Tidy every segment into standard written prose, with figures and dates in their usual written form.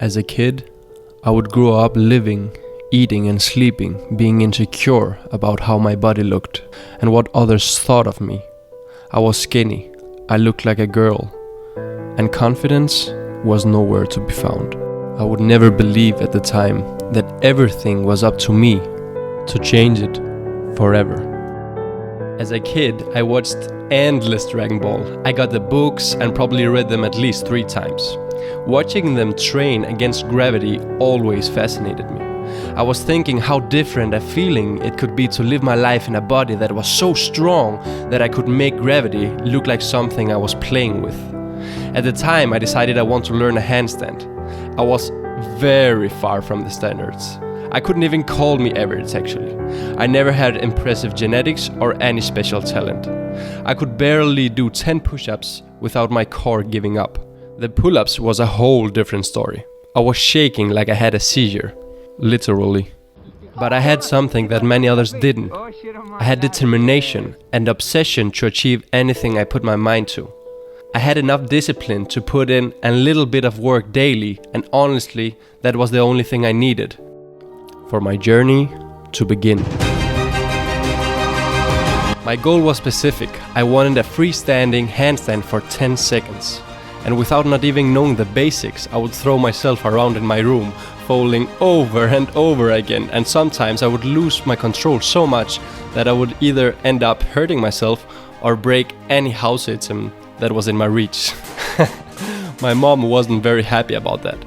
As a kid, I would grow up living, eating and sleeping, being insecure about how my body looked and what others thought of me. I was skinny, I looked like a girl, and confidence was nowhere to be found. I would never believe at the time that everything was up to me to change it forever. As a kid, I watched endless Dragon Ball. I got the books and probably read them at least 3 times. Watching them train against gravity always fascinated me. I was thinking how different a feeling it could be to live my life in a body that was so strong that I could make gravity look like something I was playing with. At the time, I decided I want to learn a handstand. I was very far from the standards. I couldn't even call me average actually. I never had impressive genetics or any special talent. I could barely do 10 push-ups without my core giving up. The pull-ups was a whole different story. I was shaking like I had a seizure, literally. But I had something that many others didn't. I had determination and obsession to achieve anything I put my mind to. I had enough discipline to put in a little bit of work daily, and honestly, that was the only thing I needed for my journey to begin. My goal was specific. I wanted a freestanding handstand for 10 seconds. And without not even knowing the basics, I would throw myself around in my room, falling over and over again, and sometimes I would lose my control so much that I would either end up hurting myself or break any house item that was in my reach. My mom wasn't very happy about that.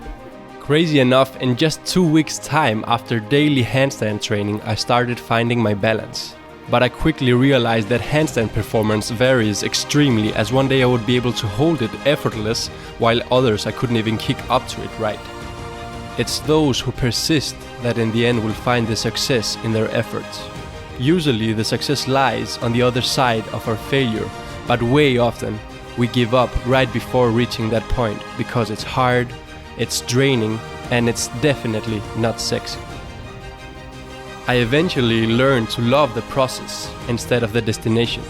Crazy enough, in just 2 weeks' time after daily handstand training, I started finding my balance. But I quickly realized that handstand performance varies extremely, as one day I would be able to hold it effortless, while others I couldn't even kick up to it right. It's those who persist that in the end will find the success in their efforts. Usually the success lies on the other side of our failure, but way often we give up right before reaching that point because it's hard, it's draining, and it's definitely not sexy. I eventually learned to love the process instead of the destination,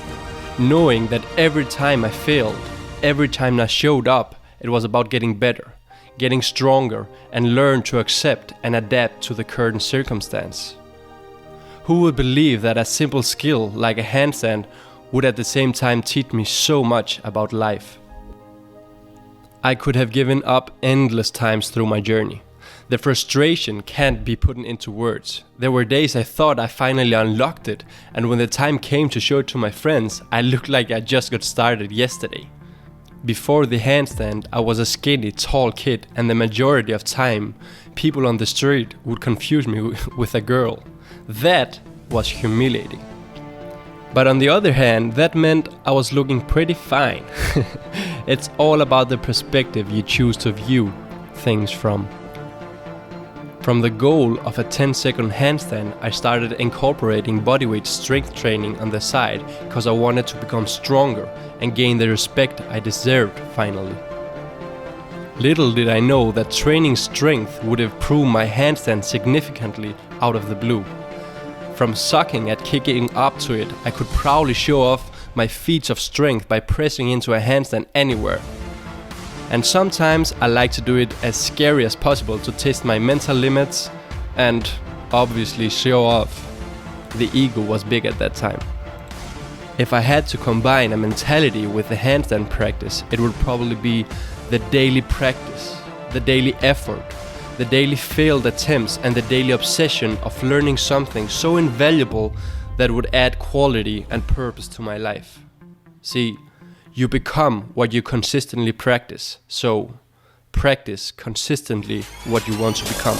knowing that every time I failed, every time I showed up, it was about getting better, getting stronger, and learn to accept and adapt to the current circumstance. Who would believe that a simple skill like a handstand would at the same time teach me so much about life? I could have given up endless times through my journey. The frustration can't be put into words. There were days I thought I finally unlocked it, and when the time came to show it to my friends, I looked like I just got started yesterday. Before the handstand, I was a skinny, tall kid, and the majority of time, people on the street would confuse me with a girl. That was humiliating. But on the other hand, that meant I was looking pretty fine. It's all about the perspective you choose to view things from. From the goal of a 10-second handstand, I started incorporating bodyweight strength training on the side because I wanted to become stronger and gain the respect I deserved finally. Little did I know that training strength would improve my handstand significantly out of the blue. From sucking at kicking up to it, I could proudly show off my feats of strength by pressing into a handstand anywhere. And sometimes I like to do it as scary as possible to test my mental limits and obviously show off. The ego was big at that time. If I had to combine a mentality with the handstand practice, it would probably be the daily practice, the daily effort, the daily failed attempts, and the daily obsession of learning something so invaluable that would add quality and purpose to my life. See, you become what you consistently practice, so practice consistently what you want to become.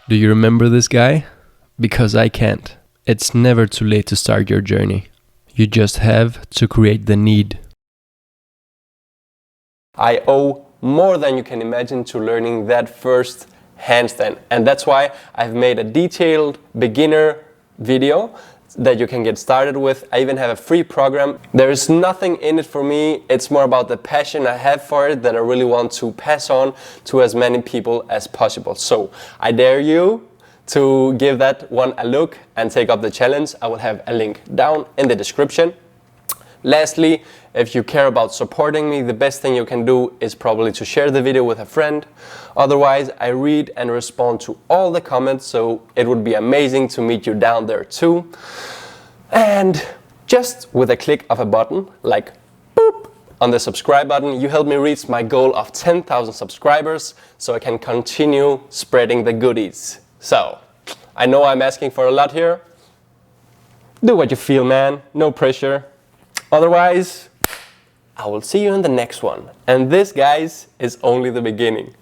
Do you remember this guy? Because I can't. It's never too late to start your journey. You just have to create the need. I owe more than you can imagine to learning that first handstand. And that's why I've made a detailed beginner video that you can get started with. I even have a free program. There is nothing in it for me. It's more about the passion I have for it that I really want to pass on to as many people as possible. So I dare you to give that one a look and take up the challenge. I will have a link down in the description. Lastly, if you care about supporting me, the best thing you can do is probably to share the video with a friend. Otherwise, I read and respond to all the comments, so it would be amazing to meet you down there too. And just with a click of a button, like boop, on the subscribe button, you help me reach my goal of 10,000 subscribers so I can continue spreading the goodies. So, I know I'm asking for a lot here. Do what you feel, man. No pressure. Otherwise, I will see you in the next one. And this, guys, is only the beginning.